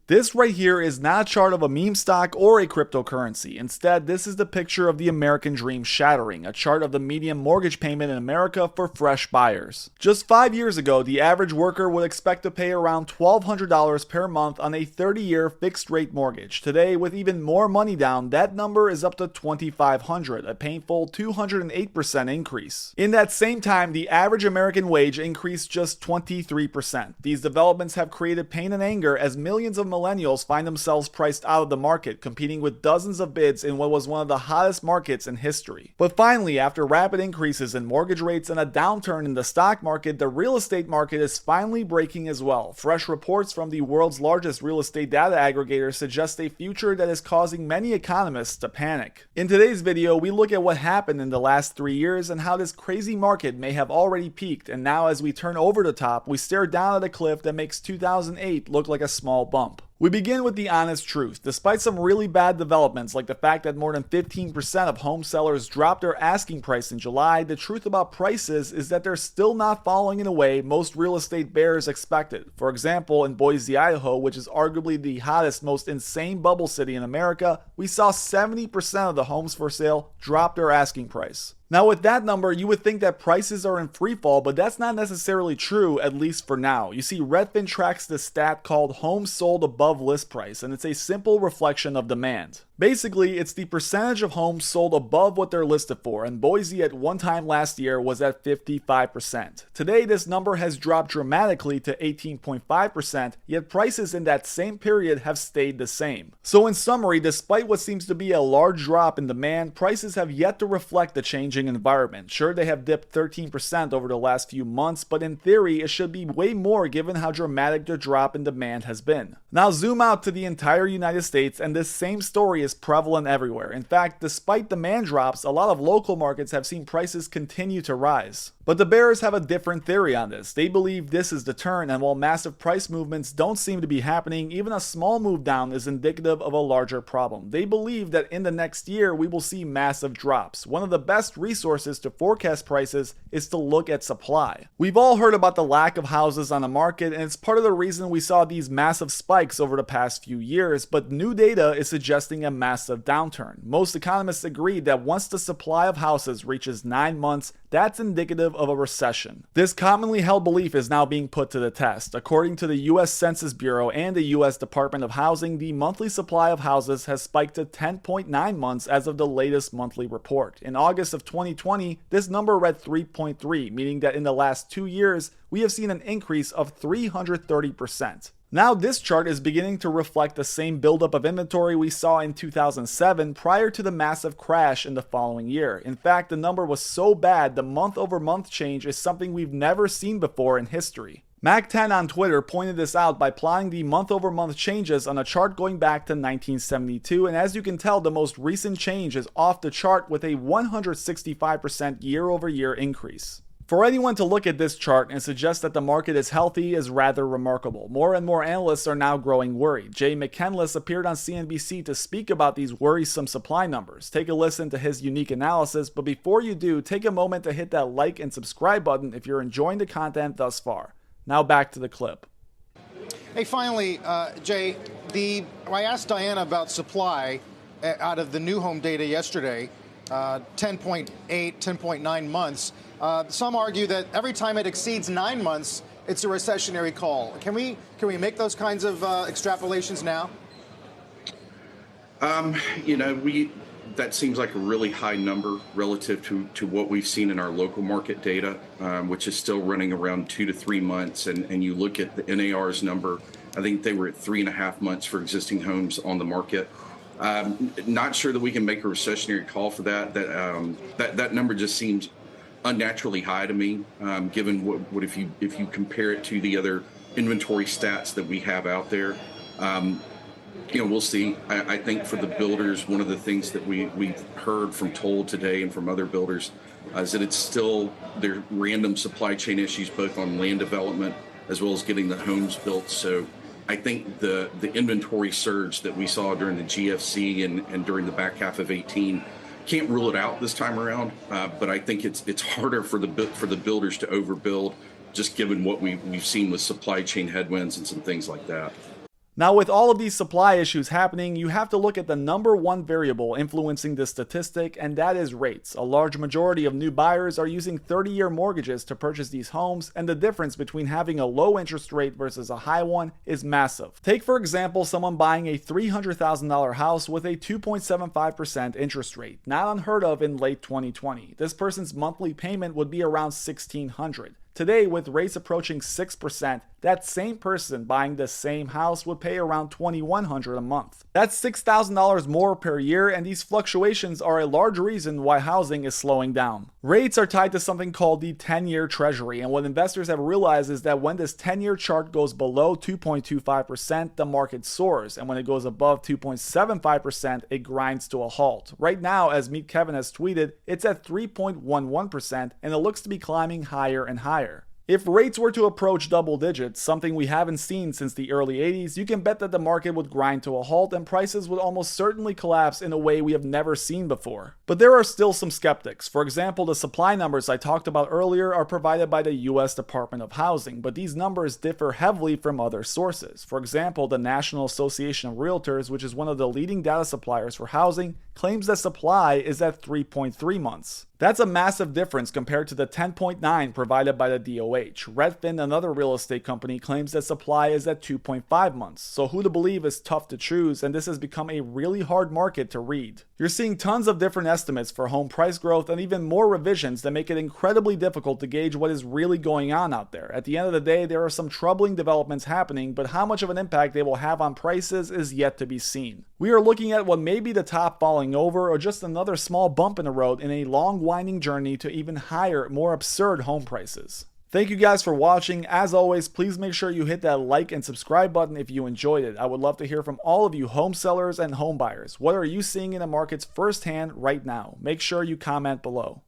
This right here is not a chart of a meme stock or a cryptocurrency. Instead, this is the picture of the American dream shattering, a chart of the median mortgage payment in America for fresh buyers. Just 5 years ago, the average worker would expect to pay around $1,200 per month on a 30-year fixed-rate mortgage. Today, with even more money down, that number is up to $2,500, a painful 208% increase. In that same time, the average American wage increased just 23%. These developments have created pain and anger as millions of millennials find themselves priced out of the market, competing with dozens of bids in what was one of the hottest markets in history. But finally, after rapid increases in mortgage rates and a downturn in the stock market, the real estate market is finally breaking as well. Fresh reports from the world's largest real estate data aggregator suggest a future that is causing many economists to panic. In today's video, we look at what happened in the last 3 years and how this crazy market may have already peaked, and now as we turn over the top, we stare down at a cliff that makes 2008 look like a small bump. We begin with the honest truth. Despite some really bad developments like the fact that more than 15% of home sellers dropped their asking price in July, the truth about prices is that they're still not falling in a way most real estate bears expected. For example, in Boise, Idaho, which is arguably the hottest, most insane bubble city in America, we saw 70% of the homes for sale drop their asking price. Now with that number, you would think that prices are in free fall, but that's not necessarily true, at least for now. You see, Redfin tracks this stat called homes sold above list price, and it's a simple reflection of demand. Basically, it's the percentage of homes sold above what they're listed for, and Boise at one time last year was at 55%. Today, this number has dropped dramatically to 18.5%, yet prices in that same period have stayed the same. So in summary, despite what seems to be a large drop in demand, prices have yet to reflect the changing environment. Sure, they have dipped 13% over the last few months, but in theory, it should be way more given how dramatic the drop in demand has been. Now zoom out to the entire United States, and this same story is prevalent everywhere. In fact, despite demand drops, a lot of local markets have seen prices continue to rise. But the bears have a different theory on this. They believe this is the turn, and while massive price movements don't seem to be happening, even a small move down is indicative of a larger problem. They believe that in the next year we will see massive drops. One of the best resources to forecast prices is to look at supply. We've all heard about the lack of houses on the market, and it's part of the reason we saw these massive spikes over the past few years, but new data is suggesting a massive downturn. Most economists agree that once the supply of houses reaches 9 months, that's indicative of a recession. This commonly held belief is now being put to the test. According to the US Census Bureau and the US Department of Housing, the monthly supply of houses has spiked to 10.9 months as of the latest monthly report. In August of 2020, this number read 3.3, meaning that in the last 2 years, we have seen an increase of 330%. Now this chart is beginning to reflect the same buildup of inventory we saw in 2007 prior to the massive crash in the following year. In fact, the number was so bad, the month-over-month change is something we've never seen before in history. Mac10 on Twitter pointed this out by plotting the month-over-month changes on a chart going back to 1972, and as you can tell, the most recent change is off the chart with a 165% year-over-year increase. For anyone to look at this chart and suggest that the market is healthy is rather remarkable. More and more analysts are now growing worried. Jay McKenless appeared on CNBC to speak about these worrisome supply numbers. Take a listen to his unique analysis, but before you do, take a moment to hit that like and subscribe button if you're enjoying the content thus far. Now back to the clip. Hey, finally, Jay, I asked Diana about supply out of the new home data yesterday, 10.8, 10.9 months. Some argue that every time it exceeds 9 months, it's a recessionary call. Can we make those kinds of extrapolations now? That seems like a really high number relative to what we've seen in our local market data, which is still running around 2 to 3 months. And you look at the NAR's number, I think they were at 3.5 months for existing homes on the market. Not sure that we can make a recessionary call for that. That number just seems unnaturally high to me, given what if you compare it to the other inventory stats that we have out there. We'll see. I think for the builders, one of the things that we've heard from Toll today and from other builders is that it's still there are random supply chain issues, both on land development as well as getting the homes built. So I think the inventory surge that we saw during the GFC and during the back half of 18 can't rule it out this time around. But I think it's harder for the builders to overbuild, just given what we've seen with supply chain headwinds and some things like that. Now, with all of these supply issues happening, you have to look at the number one variable influencing this statistic, and that is rates. A large majority of new buyers are using 30-year mortgages to purchase these homes, and the difference between having a low interest rate versus a high one is massive. Take, for example, someone buying a $300,000 house with a 2.75% interest rate, not unheard of in late 2020. This person's monthly payment would be around $1,600. Today, with rates approaching 6%, that same person buying the same house would pay around $2,100 a month. That's $6,000 more per year, and these fluctuations are a large reason why housing is slowing down. Rates are tied to something called the 10-year treasury, and what investors have realized is that when this 10-year chart goes below 2.25%, the market soars, and when it goes above 2.75%, it grinds to a halt. Right now, as Meet Kevin has tweeted, it's at 3.11%, and it looks to be climbing higher and higher. If rates were to approach double digits, something we haven't seen since the early 80s, you can bet that the market would grind to a halt and prices would almost certainly collapse in a way we have never seen before. But there are still some skeptics. For example, the supply numbers I talked about earlier are provided by the US Department of Housing, but these numbers differ heavily from other sources. For example, the National Association of Realtors, which is one of the leading data suppliers for housing, claims that supply is at 3.3 months. That's a massive difference compared to the 10.9 provided by the DOH. Redfin, another real estate company, claims that supply is at 2.5 months. So who to believe is tough to choose, and this has become a really hard market to read. You're seeing tons of different estimates for home price growth and even more revisions that make it incredibly difficult to gauge what is really going on out there. At the end of the day, there are some troubling developments happening, but how much of an impact they will have on prices is yet to be seen. We are looking at what may be the top falling over or just another small bump in the road in a long winding journey to even higher, more absurd home prices. Thank you guys for watching. As always, please make sure you hit that like and subscribe button if you enjoyed it. I would love to hear from all of you home sellers and home buyers. What are you seeing in the markets firsthand right now? Make sure you comment below.